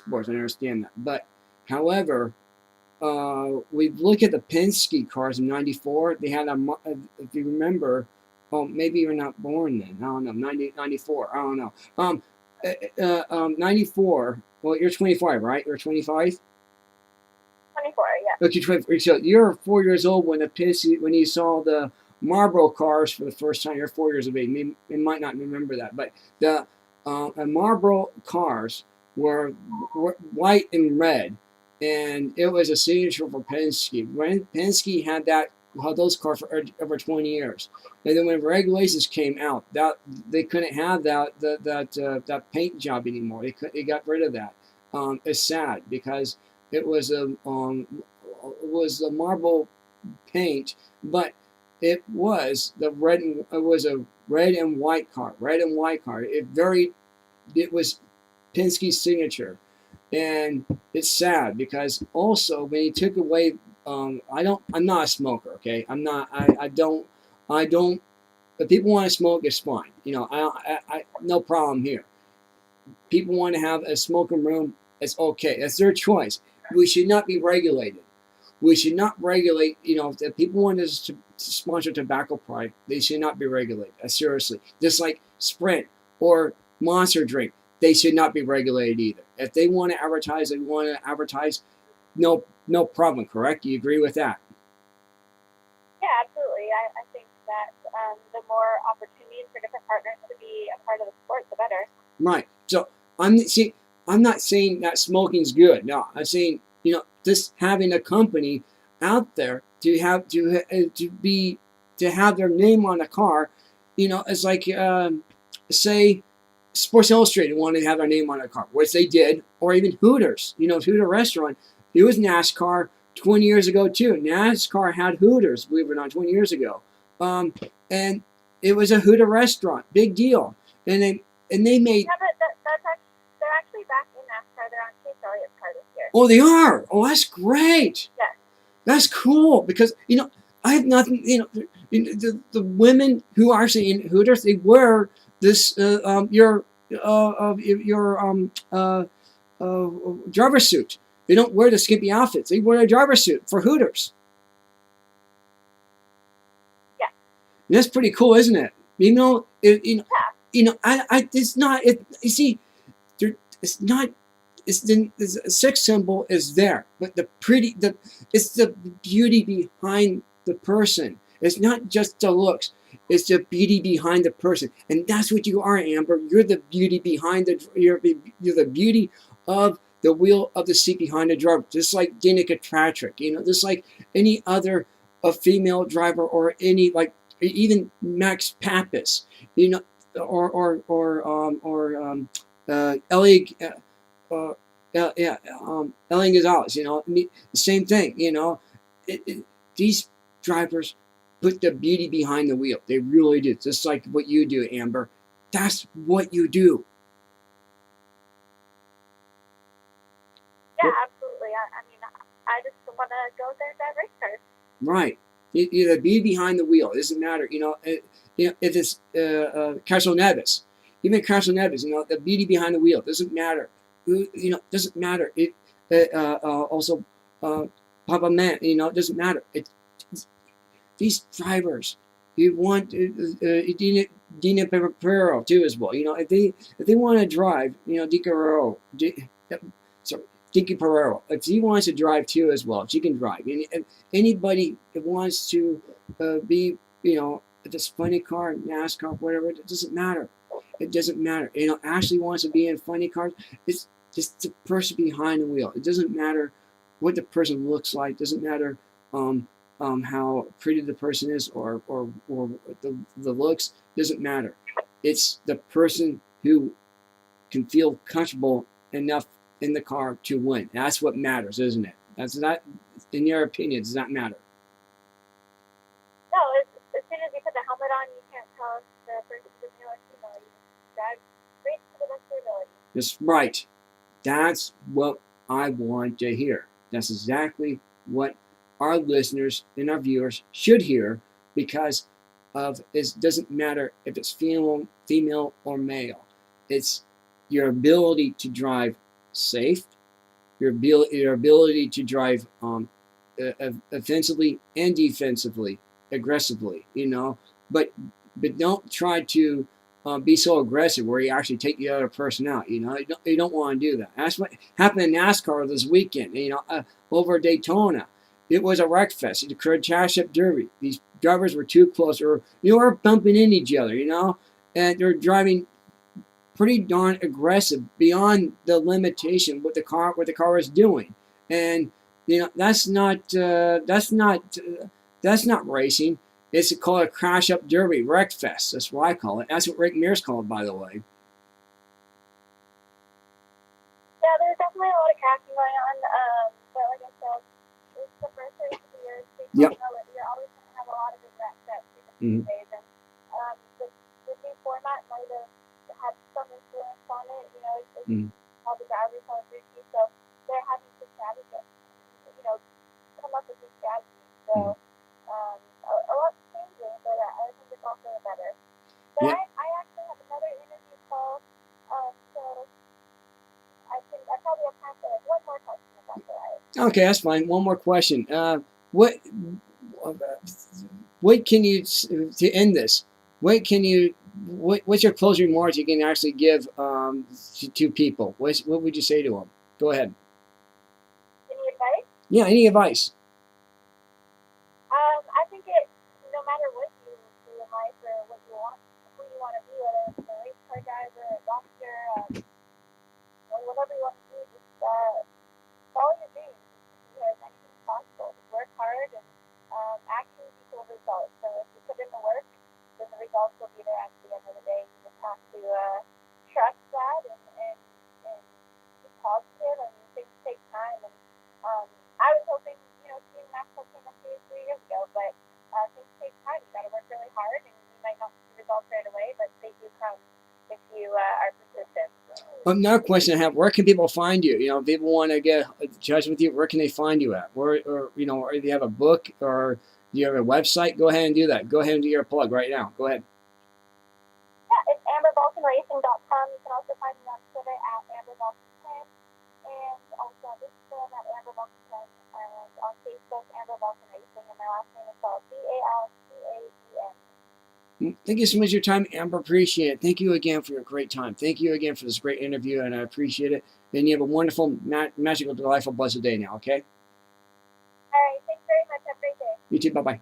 sports. I understand that, but however, we look at the Penske cars in '94. They had if you remember, maybe you're not born then. I don't know. 94. I don't know. 94. Well, you're 25, right? You're 25. 24, yeah. Okay, 24. So you're 4 years old when when you saw the Marlboro cars for the first time. You're 4 years of age. You might not remember that, but the Marlboro cars were white and red, and it was a signature for Penske. When Penske had those cars for over 20 years, and then when regulations came out, that they couldn't have that paint job anymore. They got rid of that. It's sad because it was a marble paint, but it was a red and white car. Red and white car. It was Penske's signature, and it's sad because also when he took away, I'm not a smoker. Okay, I'm not. I don't. If people want to smoke, it's fine. No problem here. People want to have a smoking room, it's okay. That's their choice. We should not be regulated. We should not regulate, if people want us to sponsor tobacco product, they should not be regulated. Seriously. Just like Sprint or Monster Drink, they should not be regulated either. If they want to advertise, no problem, correct? You agree with that? Yeah, absolutely. I think that the more opportunities for different partners to be a part of the sport, the better. Right. So I'm not saying that smoking's good. No, I'm saying just having a company out there to have their name on a car, it's like say Sports Illustrated wanted to have their name on a car, which they did, or even Hooters. Hooter Restaurant. It was NASCAR 20 years ago too. NASCAR had Hooters, believe it or not, 20 years ago, and it was a Hooter restaurant, big deal, and they made. Yeah, but they're actually back in NASCAR. They're on Chase Elliott's car this year. Oh, they are. Oh, that's great. Yes. That's cool because I have nothing. The women who are actually in Hooters, they wear this your driver suit. They don't wear the skimpy outfits. They wear a driver suit for Hooters. Yeah. And that's pretty cool, isn't it? Yeah. It's not. You see, it's not. The sex symbol is there, but it's the beauty behind the person. It's not just the looks. It's the beauty behind the person, and that's what you are, Amber. You're the beauty behind you're the beauty of the wheel of the seat behind the driver, just like Danica Patrick. Just like any other female driver, or any even Max Pappas. Or Ellie. Ellen Gonzalez, the same thing, these drivers put the beauty behind the wheel. They really do. Just like what you do, Amber. That's what you do. Yeah, absolutely. I mean, I just want to go there and drive race cars. Right. The beauty behind the wheel. It doesn't matter, if it's Castle Nevis. Even Castle Nevis, the beauty behind the wheel doesn't matter. Doesn't matter. It also Papa Man, it doesn't matter. These drivers, you want Dina Perro too as well. If they want to drive, Dicky Perero, if he wants to drive too as well, she can drive. And anybody that wants to be, if it's funny car, NASCAR, whatever, it doesn't matter. It doesn't matter. Ashley wants to be in funny cars. It's just the person behind the wheel. It doesn't matter what the person looks like. It doesn't matter how pretty the person is or the looks. It doesn't matter. It's the person who can feel comfortable enough in the car to win. That's what matters, isn't it? That's not, in your opinion, does that matter? No, as soon as you put the helmet on, you can't tell if the person's a male or female. You just drive straight to the best of your ability. That's right. That's what I want to hear. That's exactly what our listeners and our viewers should hear, because it doesn't matter if it's female or male. It's your ability to drive safe, your ability to drive offensively and defensively, aggressively, but don't try to be so aggressive where you actually take the other person out. You don't want to do that. That's what happened in NASCAR this weekend. Over Daytona, it was a wreck fest. It occurred Championship Derby. These drivers were too close, or were bumping into each other. And they're driving pretty darn aggressive beyond the limitation what the car was doing, and that's not racing. It's called a crash up derby, wreck fest. That's what I call it. That's what Rick Mears called it, by the way. Yeah, there's definitely a lot of crashing going on. But like I said, it's the first race of the year. So Yep. You're always going to have a lot of big wreck sets Mhm. days, and the new format might have had some influence on it. It's Mhm. all the drivers on duty, so they're having to strategize, come up with new strategies. So a lot's changing, but I think it's all for the better. But Yeah. I actually have another interview call, so I probably have time for like one more question if that's all right. Okay, that's fine. One more question. What can you to end this? What's your closing remarks you can actually give to people? What would you say to them? Go ahead. Any advice? Yeah, any advice? I think no matter what you do in life or what you want, who you want to be, whether it's a race car driver, a doctor, or whatever you want to do, just follow your dreams because anything's possible. Just work hard and actions equal results. So if you put in the work, then the results will be there at the end of the day. You just have to trust that and be positive. I mean, things take time, and I was hoping, seeing Nascar came up 2 or 3 years ago, but things take time. You got to work really hard, and you might not see results right away, but they do come if you are persistent. Another question I have: where can people find you? If people want to get in touch with you, where can they find you at? Or do you have a book, or do you have a website? Go ahead and do that. Go ahead and do your plug right now. Go ahead. Yeah, it's amberbalkanracing.com. You can also find me on Twitter at amberbalcan, and also on Instagram at amberbalcan, and on Facebook Amber Racing, and my last name is spelled Balcaen. Thank you so much for your time, Amber. Appreciate it. Thank you again for your great time. Thank you again for this great interview, and I appreciate it. And you have a wonderful, magical, delightful, blessed day now, okay? All right, thanks very much. Have a great day. You too. Bye-bye.